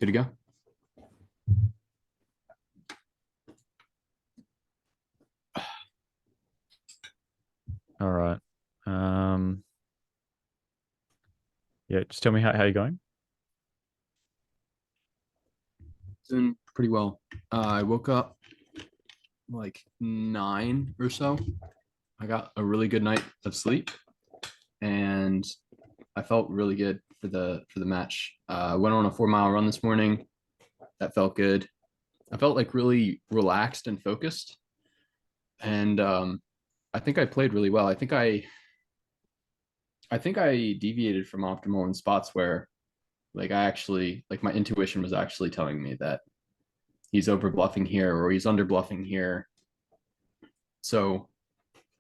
Good to go. All right. Yeah, just tell me how you're going. Doing pretty well. I woke up like 9 or so. I got a really good night of sleep, and I felt really good for the match. I went on a 4 mile run this morning. That felt good. I felt like really relaxed and focused, and I think I played really well. I think I deviated from optimal in spots where like I actually like my intuition was actually telling me that he's over bluffing here or he's under bluffing here. So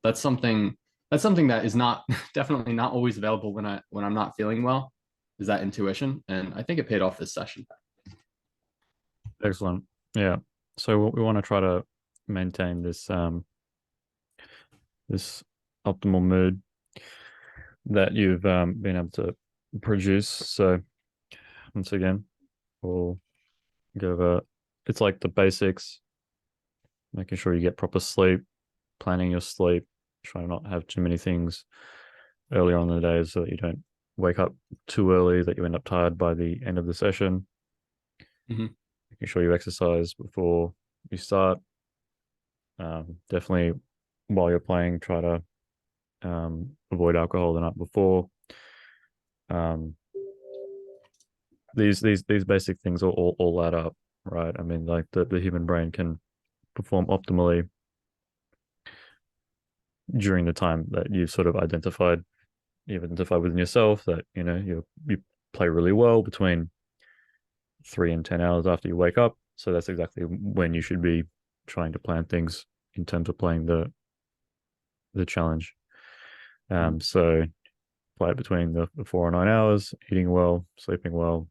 that's something that is not definitely not always available when I'm not feeling well, is that intuition. And I think it paid off this session. Excellent. Yeah. So we want to try to maintain this optimal mood that you've been able to produce. So once again, we'll go over it's like the basics, making sure you get proper sleep, planning your sleep, try not have too many things earlier on in the day so that you don't wake up too early that you end up tired by the end of the session. Mhm. Making sure you exercise before you start. Definitely while you're playing, try to avoid alcohol the night before. Um, these basic things all add up, right? I mean, like the human brain can perform optimally during the time that you've sort of you've identified within yourself that you play really well between 3 and 10 hours after you wake up. So that's exactly when you should be trying to plan things in terms of playing the challenge. So play it between the 4 and 9 hours, eating well, sleeping well,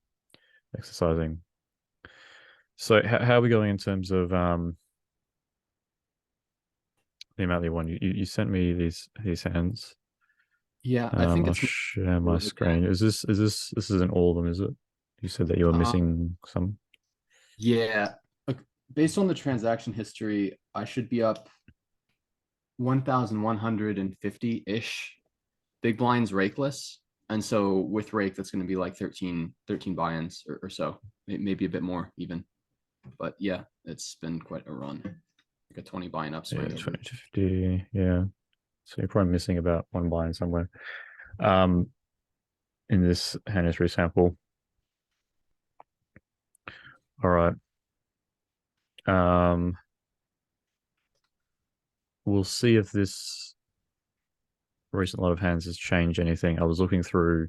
exercising. So how are we going in terms of the amount that you won? You sent me these hands. Yeah, I think I'll it's share my again. screen. This isn't all of them, is it? You said that you were Uh, missing some. yeah, like, based on the transaction history, I should be up 1,150 ish big blinds rakeless. And so with rake, that's going to be like 13 buy-ins or so, maybe a bit more even. But yeah, it's been quite a run, like a 20 buy-in Yeah, upswing over. 20 to 50. Yeah. So you're probably missing about one blind somewhere. Um, in this hand history sample. All right. Um, we'll see if this recent lot of hands has changed anything. I was looking through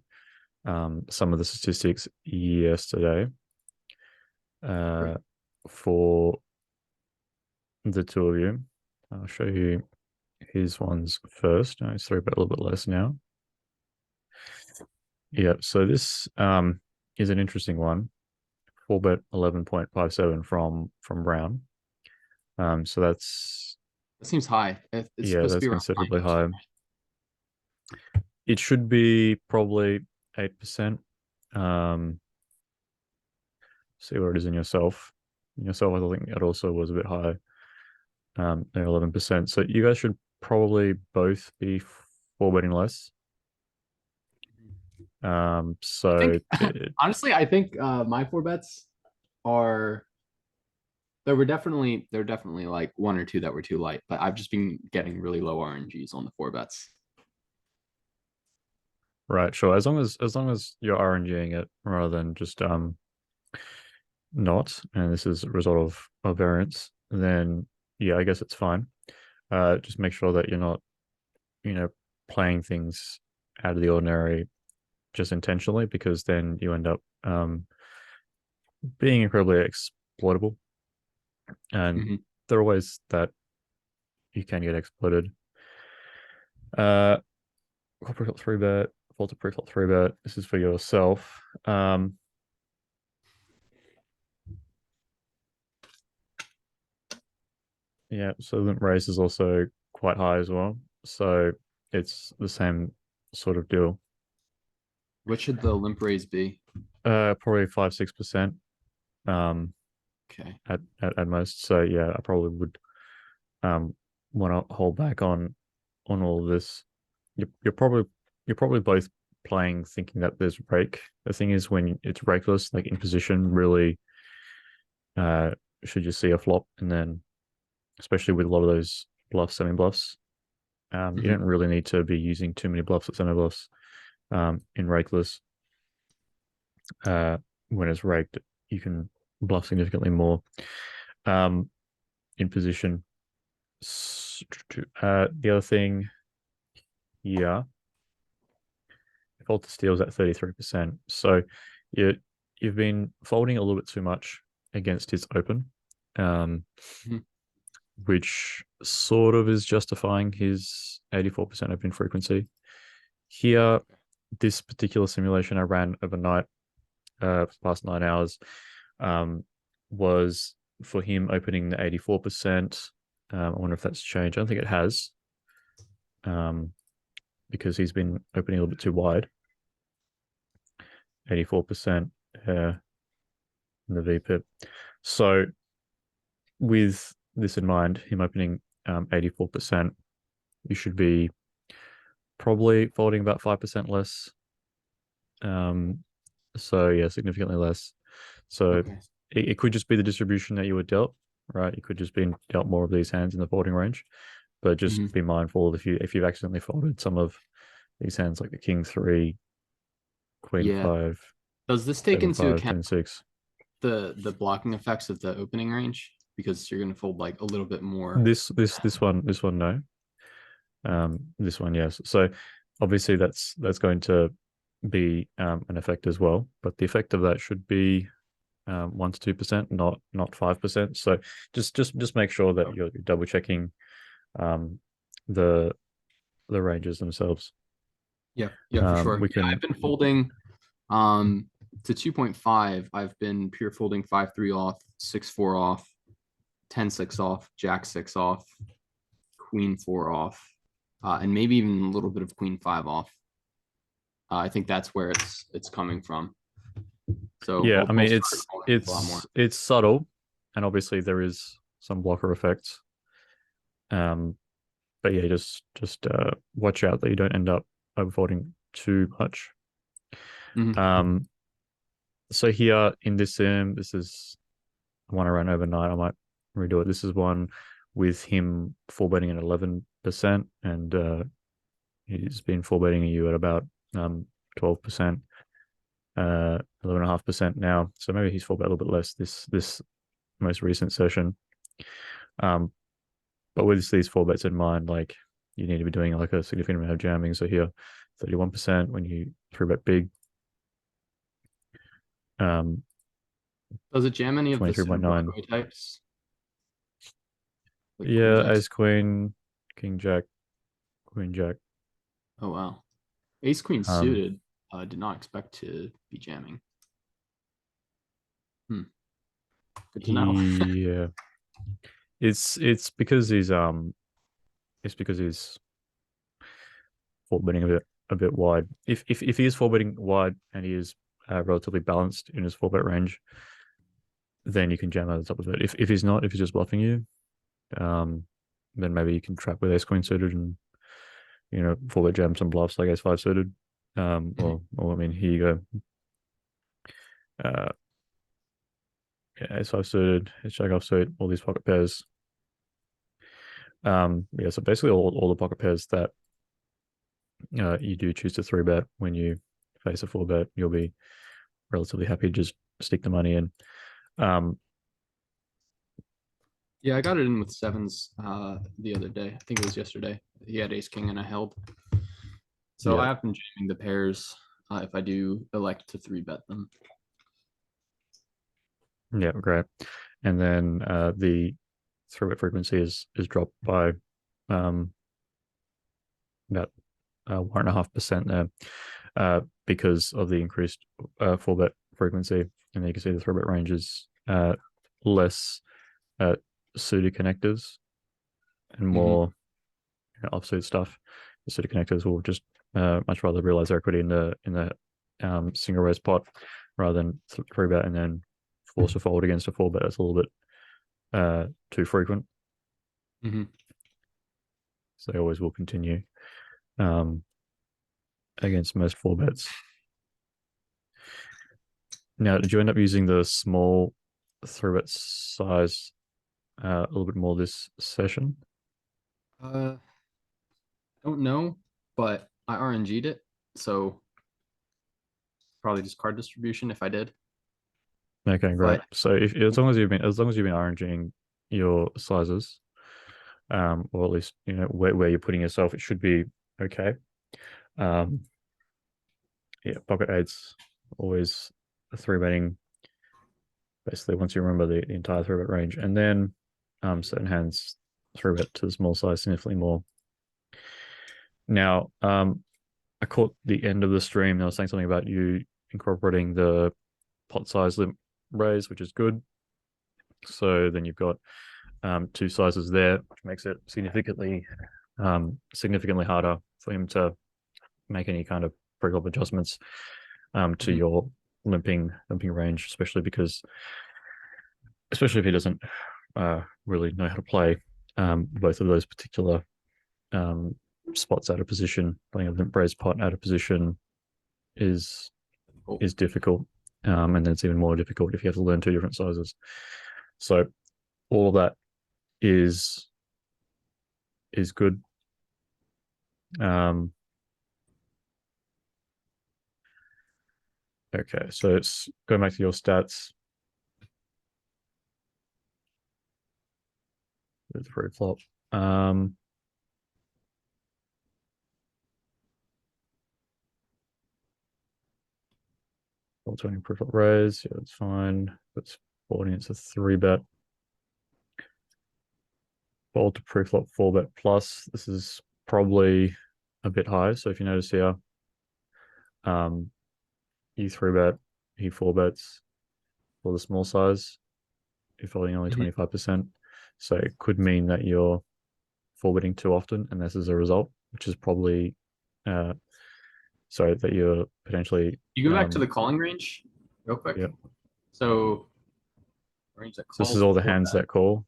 some of the statistics yesterday Great. uh, for the two of you. I'll show you his ones first. No, it's 3-bet a little bit less now. Yeah, so this is an interesting one. 4-bet 11.57 from Brown. So that's That seems high. It's yeah, supposed to that's be around considerably 9%. high. It should be probably 8%. Um, see where it is in yourself. In yourself, I think it also was a bit high, 11%. So you guys should probably both be 4-betting less. I So think honestly, I think my four bets are there were definitely like one or two that were too light, but I've just been getting really low RNGs on the four bets. right, sure. As long as you're RNGing it rather than just not, and this is a result of variance, then yeah, I guess it's fine. Just make sure that you're not, you know, playing things out of the ordinary just intentionally, because then you end up being incredibly exploitable. And Mhm. there are ways that you can get exploited. Uh, Preflop 3-bet, fault to preflop 3-bet. This is for yourself. Yeah, so limp raise is also quite high as well. So it's the same sort of deal. What should the limp raise be? Probably 5-6%. Okay. at most. So yeah, I probably would want to hold back on all of this. You're probably both playing thinking that there's rake. The thing is, when it's rakeless, like in position, really should you see a flop, and then especially with a lot of those bluffs, semi bluffs, you Mhm. don't really need to be using too many bluffs or semi bluffs in rakeless. When it's raked, you can bluff significantly more in position. The other thing, yeah, default to steals at 33%. So you you've been folding a little bit too much against his open, um, Mhm. which sort of is justifying his 84% open frequency. Here, this particular simulation I ran overnight, past 9 hours, um, was for him opening the 84%. I wonder if that's changed. I don't think it has, um, because he's been opening a little bit too wide. 84% in the VPIP. So with this in mind, him opening 84%, you should be probably folding about 5% less. So yeah, significantly less. So Okay. it could just be the distribution that you were dealt, right? You could just be dealt more of these hands in the folding range, but just Mhm. be mindful if you've accidentally folded some of these hands like the king three, queen Yeah. five, Does this take seven into five, account 10 6. the blocking effects of the opening range? Because you're gonna fold like a little bit more. This one no. This one yes. So obviously that's going to be an effect as well, but the effect of that should be 1 to 2%, not 5%. So just make sure that you're double checking um, the ranges themselves. Yeah, yeah, for sure. We Yeah, I've can been folding um to 2.5. I've been pure folding 5-3 off, 6-4 off, 10-6 off, Jack 6 off, Queen 4 off, and maybe even a little bit of Queen 5 off. I think that's where it's coming from. So yeah. I I'll mean start folding a lot more. it's subtle, and obviously there is some blocker effects. Um, but yeah, just watch out that you don't end up overfolding too much. Mhm. Um, so here in this sim, this is one I ran overnight. I might redo it. This is one with him full betting at 11%, and he's been full betting you at about 12%, 11.5% now. So maybe he's full bet a little bit less this most recent session. Um, but with these full bets in mind, like you need to be doing like a significant amount of jamming. So here, 31% when you three bet big. Um, Does it jam any of the certain 23.9. Broadway types, like Queen Yeah, Jacks? ace queen, king jack, queen jack. Oh wow, Ace Queen Um, suited. Did not expect to be jamming. Hmm, good to know. he it's because he's four betting a bit wide. If he is four betting wide and he is relatively balanced in his four bet range, then you can jam over the top of it. If he's not, if he's just bluffing you, um, then maybe you can trap with ace queen suited and four bet jam some bluffs like ace five suited. Or I mean, here you go. Uh, yeah, ace five suited, ace jack off suit, all these pocket pairs. Yeah, so basically all the pocket pairs that you do choose to three bet when you face a four bet, you'll be relatively happy to just stick the money in. Um, Yeah, I got it in with sevens the other day. I think it was yesterday. He had Ace King and I held. So yeah, I have been jamming the pairs if I do elect to three bet them. yeah, great. And then the three bet frequency is dropped by um, about 1.5% there because of the increased four bet frequency. And you can see the three bet range is less suited connectors and Hmm. more offsuit stuff. The suited connectors will just much rather realize their equity in the single raise pot rather than three bet and then forced to fold against a 4-bet that's a little bit too frequent. Mhm. So they always will continue against most 4-bets. Now, did you end up using the small 3-bet size a little bit more this session? Don't know, but I RNG'd it, so probably just card distribution if I did. Okay, great. But So if as long as you've been RNGing your sizes, or at least where you're putting yourself, it should be okay. Yeah, pocket eights always a 3-betting. Basically, once you remember the entire 3-bet range, and then certain hands 3-bet to the small size significantly more. Now, I caught the end of the stream. I was saying something about you incorporating the pot size limit raise, which is good. So then you've got 2 sizes there, which makes it significantly harder for him to make any kind of pre-flop adjustments to your limping range, especially if he doesn't really know how to play both of those particular spots out of position. Playing a limp raise pot out of position is difficult, and then it's even more difficult if you have to learn 2 different sizes. So all of that is good. Okay, so it's going back to your stats. With preflop. 20 preflop raise. Yeah, that's fine. That's 40. It's a 3-bet. Fold to preflop 4-bet plus. This is probably a bit high. So if you notice here, you 3-bet, he 4-bets for the small size. You're folding only 25%. So it could mean that you're 4-betting too often, and this is a result, which is probably that you're potentially. You go back to the calling range real quick. Yeah. So range that calls. So this is all the hands that call.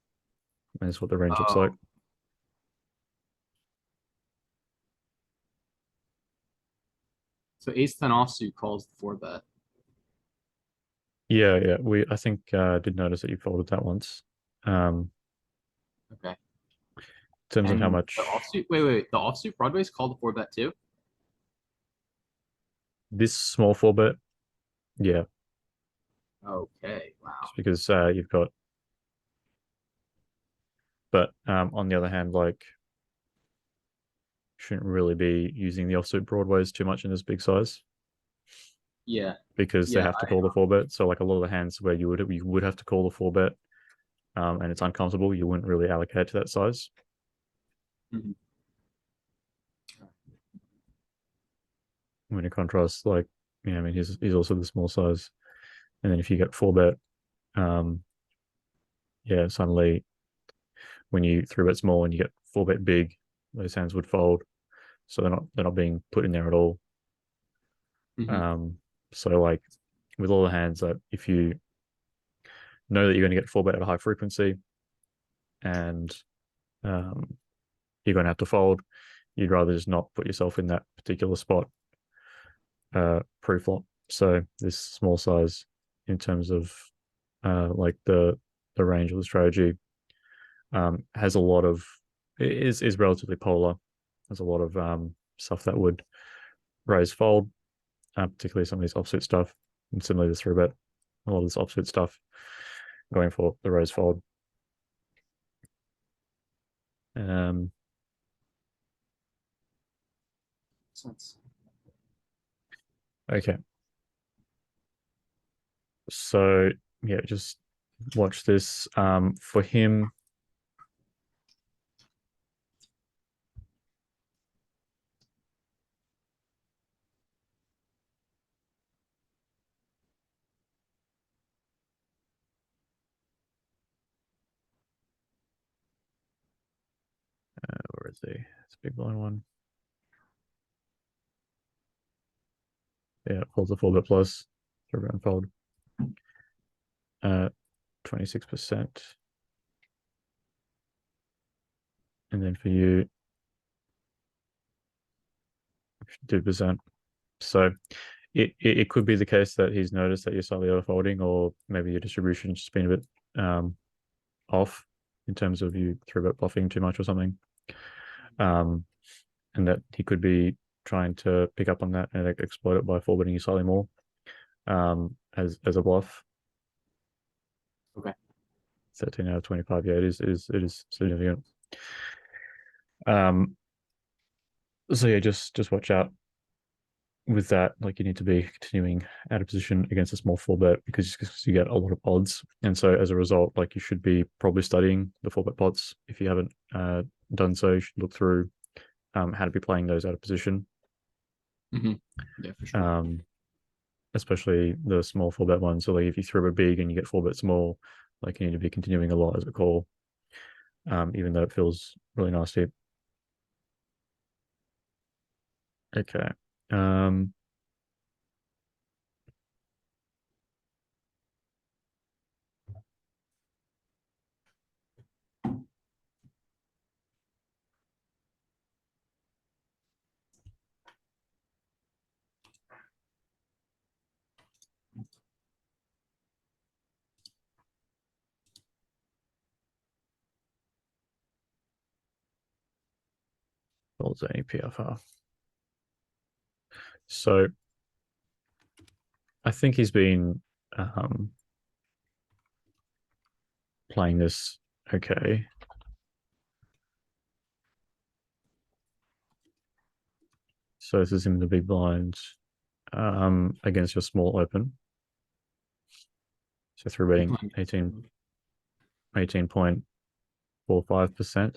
And that's what the range looks like. So ace 10 offsuit calls the 4-bet. Yeah. I think did notice that you folded that once. Okay. In terms of how much the offsuit. Wait. The offsuit Broadway's called the 4-bet too. this small 4-bet, yeah. Okay. Wow. Just because you've got. But on the other hand, like, shouldn't really be using the offsuit broadways too much in this big size. Yeah. Because they have to call the 4-bet. So like a lot of the hands where you would have to call the 4-bet, and it's uncomfortable, you wouldn't really allocate to that size. Mm-hmm. When you contrast, like, I mean, he's also the small size, and then if you get 4-bet, yeah, suddenly when you 3-bet small and you get 4-bet big, those hands would fold. So they're not being put in there at all. Mm-hmm. So like with all the hands that if you know that you're going to get 4-bet at a high frequency and you're going to have to fold, you'd rather just not put yourself in that particular spot pre-flop. So this small size in terms of like the range of the strategy has a lot of is relatively polar. There's a lot of stuff that would raise fold, particularly some of these offsuit stuff, and similarly the 3-bet. A lot of this offsuit stuff going for the raise fold. Okay. So yeah, just watch this. For him, where is he? It's a big blind one. Yeah, holds a 4-bet plus, 3-bet fold. 26%. And then for you, 2%. So it could be the case that he's noticed that you're slightly overfolding, or maybe your distribution's just been a bit off in terms of you three-bet bluffing too much or something. And that he could be trying to pick up on that and exploit it by four-betting you slightly more as a bluff. Okay. 13 out of 25. Yeah, it is significant. So yeah, just watch out with that. Like, you need to be continuing out of position against a small four bet because you get a lot of odds, and so as a result, like, you should be probably studying the four bet pots. If you haven't done so, you should look through how to be playing those out of position. Yeah, for sure. Especially the small four bet ones. So like, if you throw a big and you get four bet small, like, you need to be continuing a lot as a call, even though it feels really nasty. Okay. What's any PFR? So I think he's been playing this okay. So this is in the big blinds against your small open. So three betting 18.45%.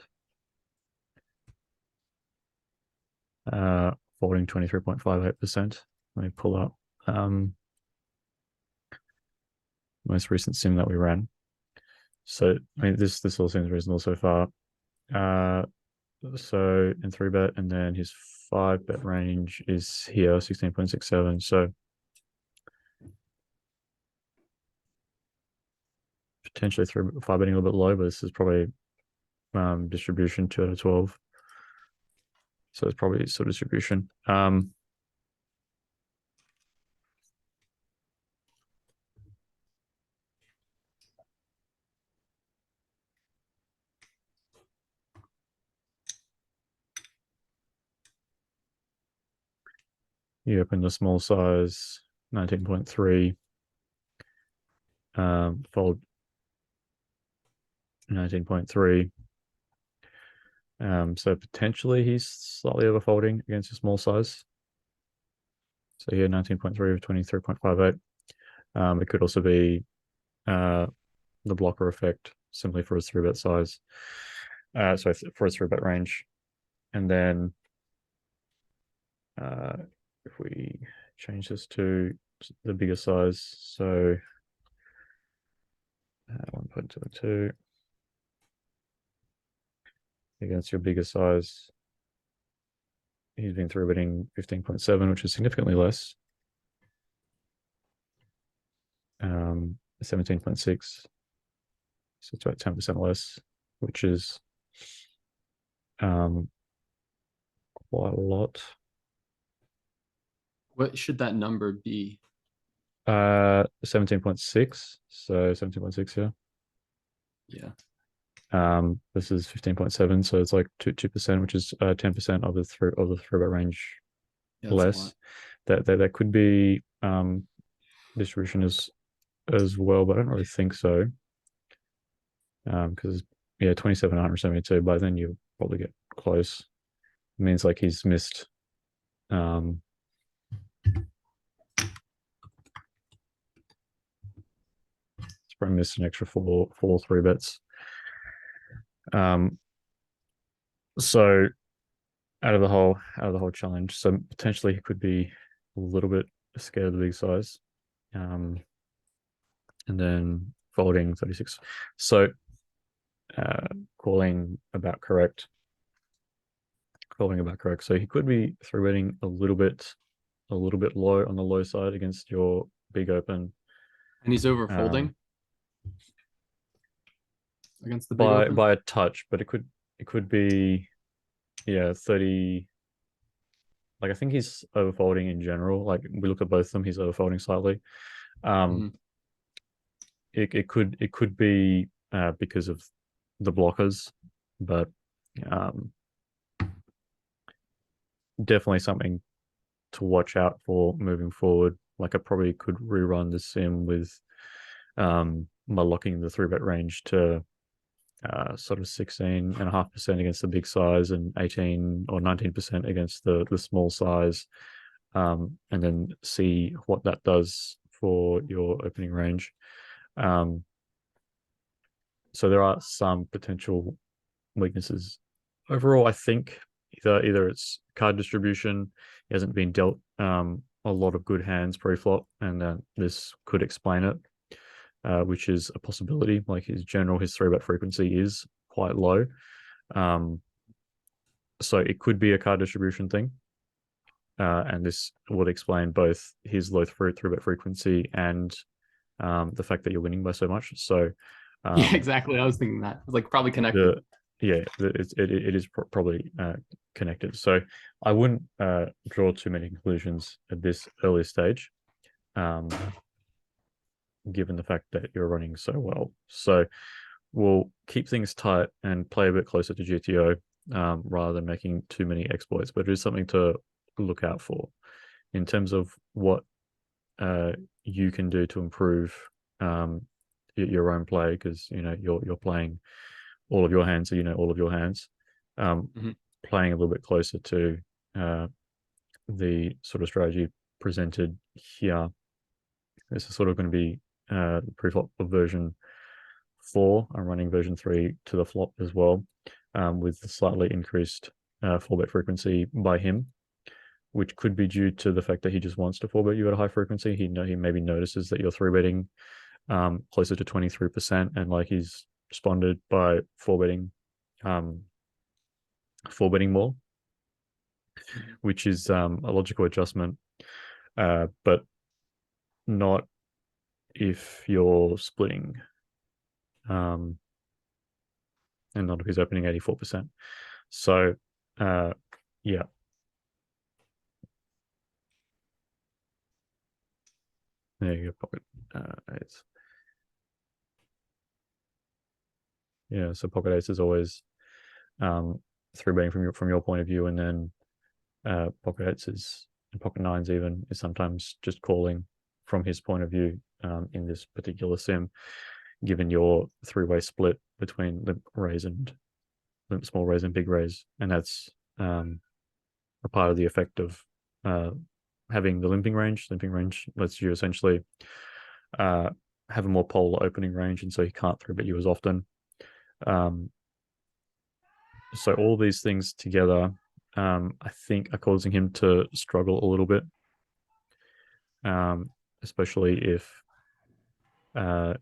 Folding 23.58%. Let me pull up most recent sim that we ran. So I mean, this all seems reasonable so far. So in three bet, and then his five bet range is here, 16.67. So potentially five betting a little bit low, but this is probably distribution 2 out of 12. So it's probably sort of distribution. You open the small size, 19.3. Fold 19.3. So potentially he's slightly overfolding against a small size. So here, 19.3 of 23.58. It could also be the blocker effect simply for his three bet size. So for his three bet range. And then if we change this to the bigger size, so 1.22 against your bigger size, he's been three betting 15.7, which is significantly less. 17.6, so it's about 10% less, which is quite a lot. What should that number be? 17.6, so 17.6, yeah. Yeah. This is 15.7, so it's like 2%, which is 10% of the three bet range less. That could be distribution as well, but I don't really think so. Because yeah, 27,172. By then you probably get close. It means like he's missed. He's probably missed an extra four three bets. So out of the whole challenge, so potentially he could be a little bit scared of the big size. And then folding 36. So calling about correct. So he could be three betting a little bit low on the low side against your big open. And he's over folding. against the big open. by a touch, but it could be, yeah, 30. Like I think he's overfolding in general. Like we look at both of them, he's overfolding slightly. Um, Hmm. it could be because of the blockers, but um, definitely something to watch out for moving forward. Like I probably could rerun the sim with by locking the 3-bet range to sort of 16.5% against the big size and 18 or 19% against the small size, and then see what that does for your opening range. Um, so there are some potential weaknesses. Overall, I think either it's card distribution, he hasn't been dealt a lot of good hands pre-flop, and this could explain it, which is a possibility. Like his 3-bet frequency is quite low. Um, so it could be a card distribution thing. And this would explain both his low 3-bet frequency and the fact that you're winning by so much. So Yeah, um, exactly. I was thinking that. It's like probably connected. the yeah, it is probably connected. So I wouldn't draw too many conclusions at this early stage, um, given the fact that you're running so well. So we'll keep things tight and play a bit closer to GTO, rather than making too many exploits. But it is something to look out for in terms of what you can do to improve um, your own play, because you're playing all of your hands, so all of your hands. Hmm. Playing a little bit closer to uh, the sort of strategy presented here. This is sort of going to be pre-flop of version 4. I'm running version 3 to the flop as well, with the slightly increased 4-bet frequency by him, which could be due to the fact that he just wants to 4-bet you at a high frequency. He maybe notices that you're 3-betting closer to 23%, and like he's responded by 4-betting um, 4-betting more, which is a logical adjustment, but not if you're splitting, um, and not if he's opening 84%. So, uh, yeah, there you go. Pocket eights. Yeah, so pocket eights is always 3-betting from your point of view, and then pocket eights is, and pocket nines even, is sometimes just calling from his point of view, in this particular sim, given your 3-way split between limp raise and limp small raise and big raise, and that's a part of the effect of uh, having the limping range. Limping range lets you essentially uh, have a more polar opening range, and so he can't 3-bet you as often. Um, so all these things together, I think, are causing him to struggle a little bit, especially if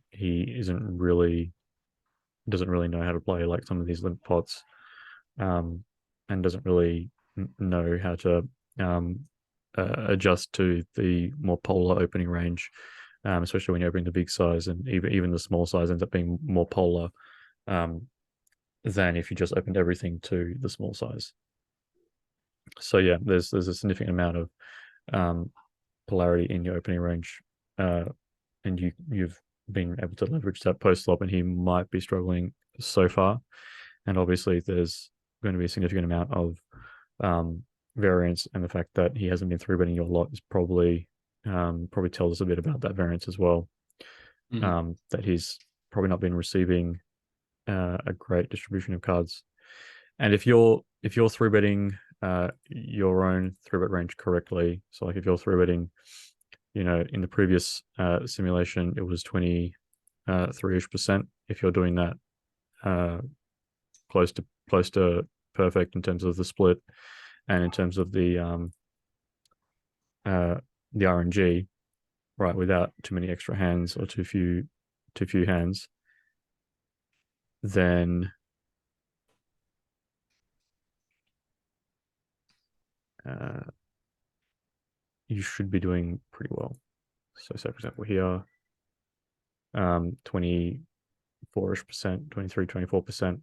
he doesn't really know how to play like some of these limp pots, um, and doesn't really know how to adjust to the more polar opening range, especially when you're opening the big size, and even the small size ends up being more polar than if you just opened everything to the small size. So yeah, there's a significant amount of polarity in your opening range, and you've been able to leverage that post flop, and he might be struggling so far. And obviously, there's going to be a significant amount of variance, and the fact that he hasn't been 3-betting your lot is probably tells us a bit about that variance as well. Hmm. That he's probably not been receiving a great distribution of cards. And if you're 3-betting your own 3-bet range correctly, so like if you're 3-betting, in the previous simulation it was 23ish%. If you're doing that close to perfect in terms of the split and in terms of uh, the RNG, right, without too many extra hands or too few hands, then uh, you should be doing pretty well. So, say for example here, 24 24%, 23, 24%.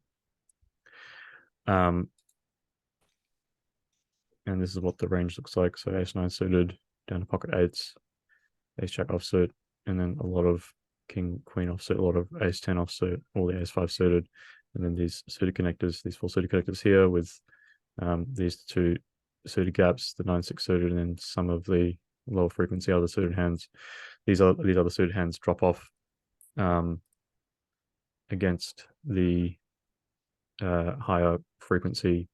And this is what the range looks like. So ace nine suited down to pocket eights, ace jack offsuit, and then a lot of king queen offsuit, a lot of ace 10 offsuit, all the ace 5 suited, and then these suited connectors, these 4 suited connectors here with these 2 suited gaps, the 9-6 suited, and then some of the lower frequency other suited hands. These other suited hands drop off against the higher frequency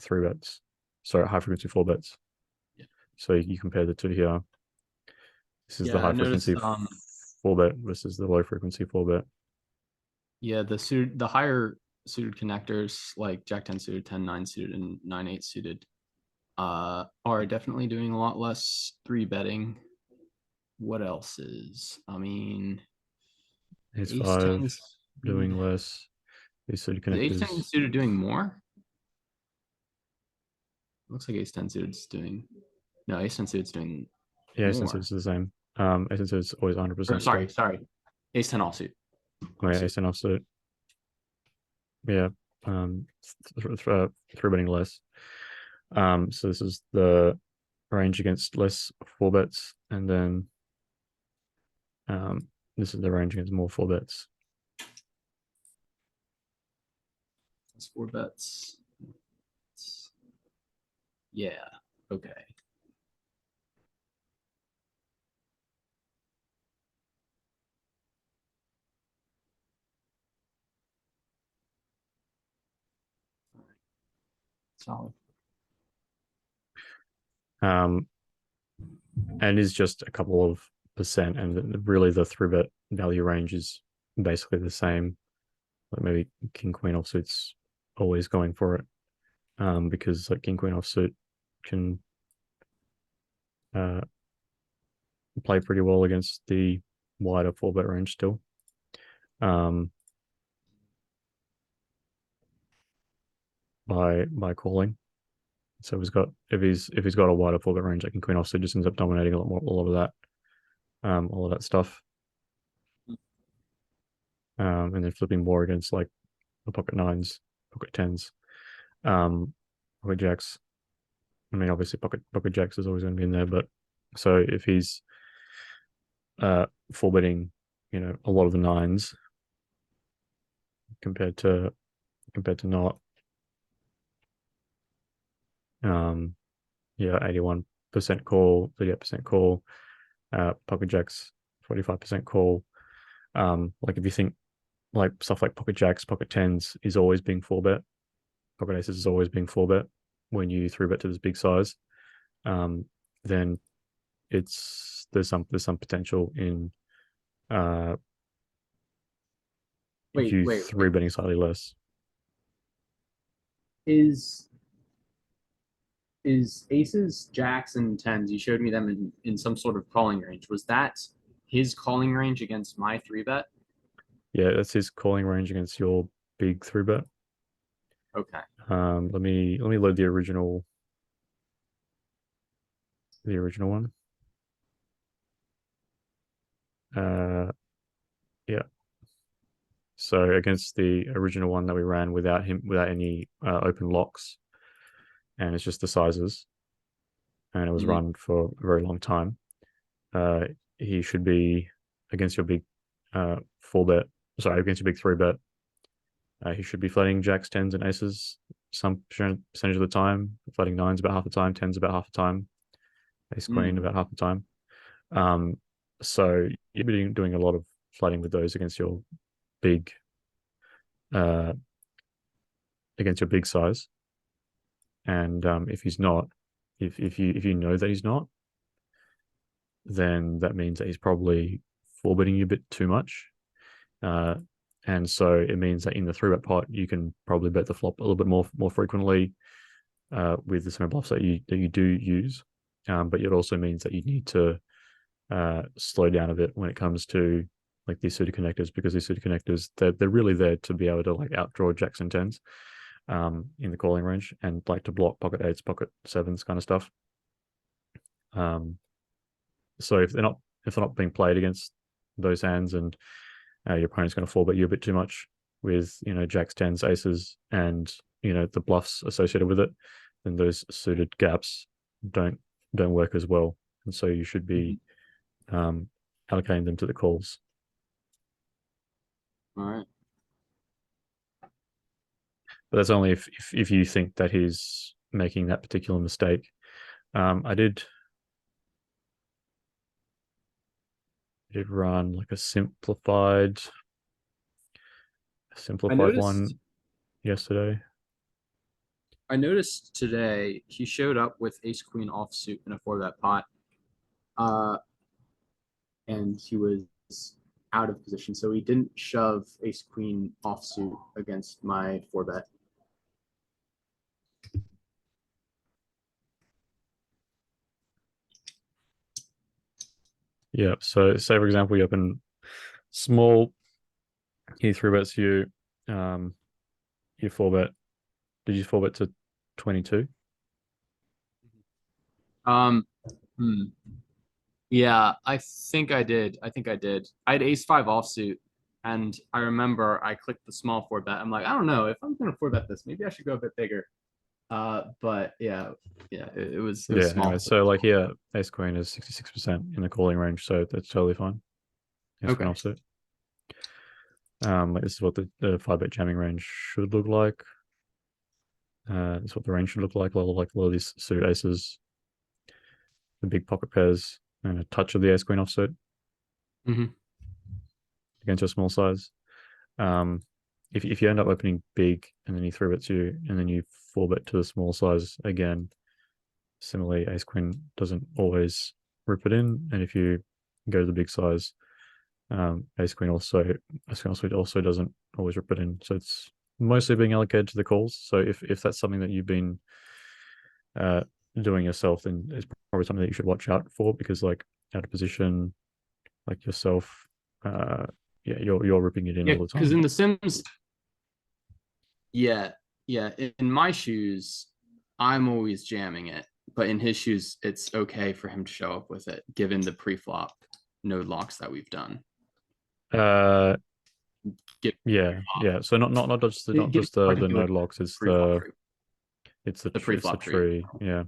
3 bets. Sorry, high frequency 4 bets. Yeah. So you compare the two here. This is the high frequency 4 bet versus the low frequency 4 bet. Yeah, the higher suited connectors like Jack 10 suited, 10 9 suited, and 9 8 suited are definitely doing a lot less 3 betting. What else is? I mean, Ace ace 5 10 doing suited. less. These suited Is ace 10 connectors. suited doing more? Looks like ace 10 suited is doing. No, ace 10 suited is doing Yeah, ace 10 more. suited is the same. Ace 10 suited is always 100%. Sorry. Ace 10 offsuit. Oh, yeah, ace 10 offsuit. Yeah. Three betting less. So this is the range against less 4 bets, and then this is the range against more 4 bets. That's 4 bets. Yeah. Okay. Solid. And is just a couple of percent, and really the 3 bet value range is basically the same. Like maybe king queen offsuit's always going for it, because like king queen offsuit can play pretty well against the wider 4 bet range still. By calling. So if he's got a wider 4 bet range, like king queen offsuit just ends up dominating a lot of that stuff. And then flipping more against like the pocket nines, pocket tens, pocket jacks. I mean, obviously pocket jacks is always going to be in there, but so if he's 4 betting, a lot of the nines compared to not, yeah, 81% call, 38% call, pocket jacks, 45% call. Like if you think like stuff like pocket jacks, pocket tens is always being 4 bet, pocket aces is always being 4 bet when you 3 bet to this big size, then there's some potential in if you 3 betting slightly less. Is aces, jacks, and tens, you showed me them in some sort of calling range. Was that his calling range against my 3 bet? Yeah, that's his calling range against your big 3 bet. Okay. Let me load the original one. Yeah. So against the original one that we ran without any open locks, and it's just the sizes, and it was run for a very long time. He should be against your big 4 bet. Sorry, against your big 3 bet. He should be flatting jacks, tens, and aces some percentage of the time. Flatting nines about half the time, tens about half the time, ace queen about half the time. So you've been doing a lot of flatting with those against your big size. And if he's not, if you know that he's not, then that means that he's probably 4 betting you a bit too much. And so it means that in the 3 bet pot, you can probably bet the flop a little bit more frequently with the same bluffs that you do use. But it also means that you need to slow down a bit when it comes to like these suited connectors, because these suited connectors, they're really there to be able to like outdraw jacks and tens in the calling range, and like to block pocket eights, pocket sevens kind of stuff. So if they're not being played against those hands, and your opponent's going to four bet you a bit too much with, jacks, tens, aces, and the bluffs associated with it, then those suited gaps don't work as well, and so you should be allocating them to the calls. All right. But that's only if you think that he's making that particular mistake. I did run like a simplified one yesterday. I noticed today he showed up with ace queen offsuit in a 4-bet pot. And he was out of position, so he didn't shove ace queen offsuit against my 4-bet. Yeah. So say for example, you open small, he 3-bets you, you 4-bet. Did you 4-bet to 22? Yeah, I think I did. I had ace 5 offsuit, and I remember I clicked the small 4-bet. I'm like, I don't know if I'm gonna 4-bet this. Maybe I should go a bit bigger. But yeah, it was small. Anyway, so like ace queen is 66% in the calling range, so that's totally fine. Ace queen offsuit. Like this is what the 5-bet jamming range should look like. This is what the range should look like. A lot of these suited aces, the big pocket pairs, and a touch of the ace queen offsuit against your small size. If you end up opening big and then he 3-bets you and then you 4-bet to the small size again, similarly ace queen doesn't always rip it in, and if you go to the big size, ace queen also doesn't always rip it in. So it's mostly being allocated to the calls. So if that's something that you've been doing yourself, then it's probably something that you should watch out for, because like out of position, like yourself, you're ripping it in all the time. Because in the Sims, in my shoes, I'm always jamming it, but in his shoes, it's okay for him to show up with it, given the pre-flop node locks that we've done. So not just the node locks, it's the pre-flop tree. Yeah.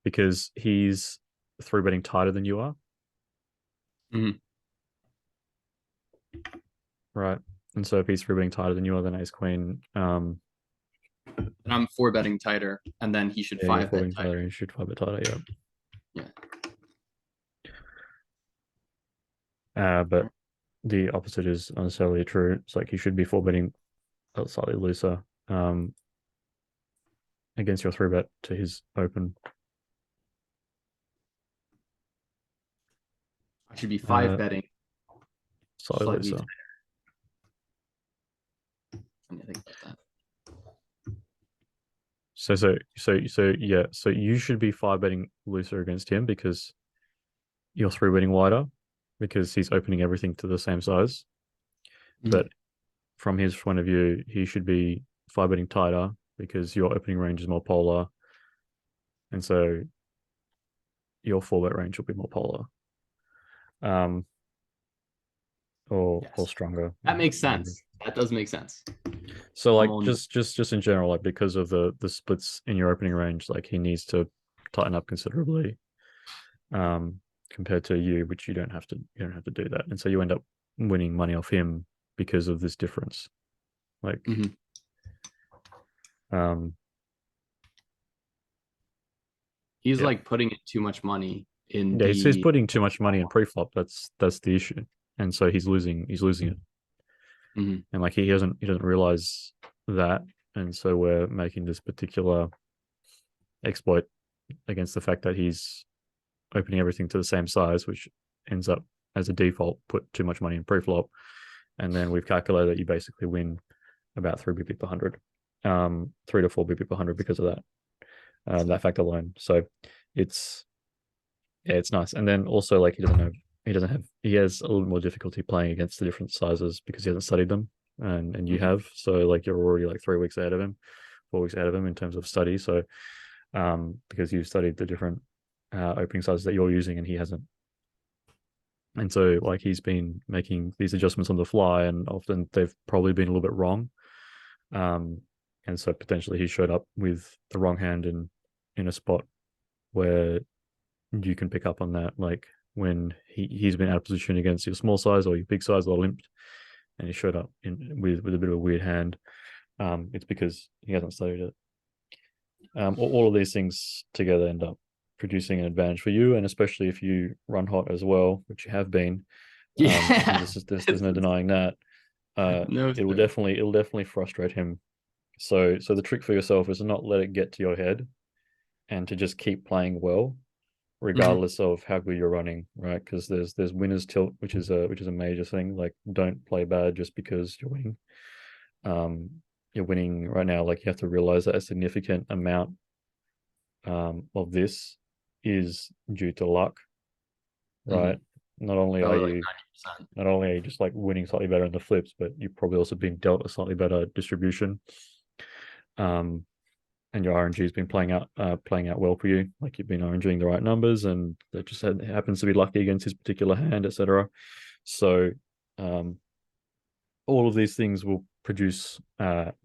Because he's 3-betting tighter than you are. Right. And so if he's 3-betting tighter than you are, then ace queen. And I'm 4-betting tighter, and then he should 5-bet tighter. He should 5-bet tighter, but the opposite is unnecessarily true. It's like he should be 4-betting slightly looser against your 3-bet to his open. I should be 5-betting slightly looser. Let me think about that. So you should be 5-betting looser against him because you're 3-betting wider, because he's opening everything to the same size. But from his point of view, he should be 5-betting tighter because your opening range is more polar, and so your 4-bet range will be more polar, or stronger. That makes sense. That does make sense. So like just in general, like because of the splits in your opening range, like he needs to tighten up considerably compared to you, which you don't have to do that, and so you end up winning money off him because of this difference. Like he's like putting in too much money in he's putting too much money in pre-flop. That's the issue, and so he's losing it. And like he doesn't realize that, and so we're making this particular exploit against the fact that he's opening everything to the same size, which ends up as a default put too much money in pre-flop, and then we've calculated that you basically win about 3 BP per 100, 3 to 4 BP per 100 because of that fact alone. So it's nice. And then also like he has a little more difficulty playing against the different sizes because he hasn't studied them, and you have, so like you're already like 3 weeks ahead of him 4 weeks ahead of him in terms of study. So because you've studied the different opening sizes that you're using and he hasn't. And so like he's been making these adjustments on the fly, and often they've probably been a little bit wrong. And so potentially he showed up with the wrong hand in a spot where you can pick up on that, like when he's been out of position against your small size or your big size or limped, and he showed up with a bit of a weird hand. It's because he hasn't studied it. All of these things together end up producing an advantage for you, and especially if you run hot as well, which you have been. Yeah. There's no denying that. No, It'll sir. definitely frustrate him. So the trick for yourself is to not let it get to your head, and to just keep playing well, Mhm. regardless of how good you're running, right? Because there's winners tilt, which is a major thing. Like, don't play bad just because you're winning. You're winning right now. Like, you have to realize that a significant amount of this is due to luck, right? Mhm. Not only are Probably like you 90%. not only are you just like winning slightly better in the flips, but you've probably also been dealt a slightly better distribution. Um, and your RNG has been playing out well for you. Like, you've been RNGing the right numbers, and that just happens to be lucky against his particular hand, etc. So, um, all of these things will produce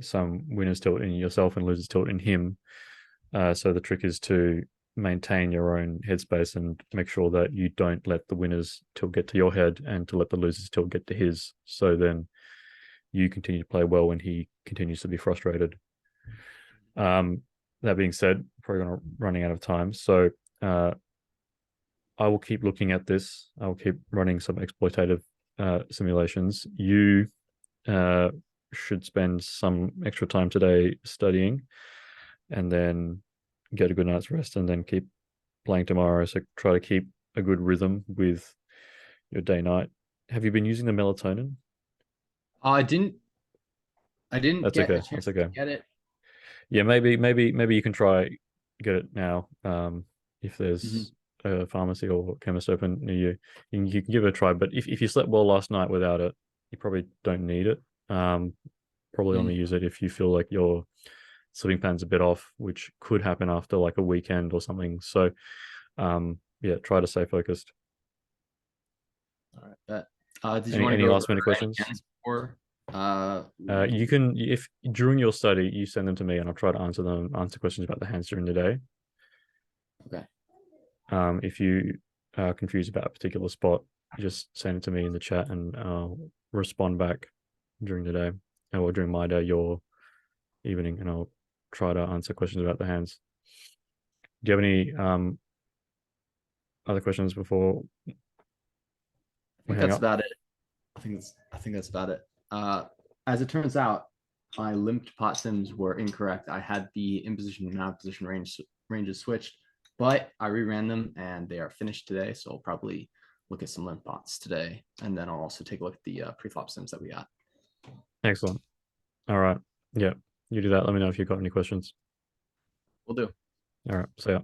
some winners tilt in yourself and losers tilt in him. So the trick is to maintain your own headspace and make sure that you don't let the winners tilt get to your head, and to let the losers tilt get to his. So then you continue to play well when he continues to be frustrated. That being said, probably running out of time. So uh, I will keep looking at this. I will keep running some exploitative simulations. You uh, should spend some extra time today studying, and then get a good night's rest, and then keep playing tomorrow. So try to keep a good rhythm with your day night. Have you been using the melatonin? I didn't. I didn't That's get a okay. That's chance to okay. get it. Yeah, maybe you can try get it now. If Mhm. there's a pharmacy or chemist open near you, you can give it a try. But if you slept well last night without it, you probably don't need it. Probably only Mhm. use it if you feel like your sleeping pattern's a bit off, which could happen after like a weekend or something. So, yeah, try to stay focused. All right. Did you want to Any go over last minute any questions? hands before You we? can, if during your study you send them to me, and I'll try to answer questions about the hands during the day. Okay. If you are confused about a particular spot, just send it to me in the chat, and I'll respond back during the day, or during my day, your evening, and I'll try to answer questions about the hands. Do you have any other questions before I we think hang that's up? about it. I think that's about it. As it turns out, my limped pot sims were incorrect. I had the imposition and out position ranges switched, but I reran them and they are finished today. So I'll probably look at some limp pots today, and then I'll also take a look at the preflop sims that we got. Excellent. All right. Yeah, you do that. Let me know if you've got any questions. We'll do. All right. See ya.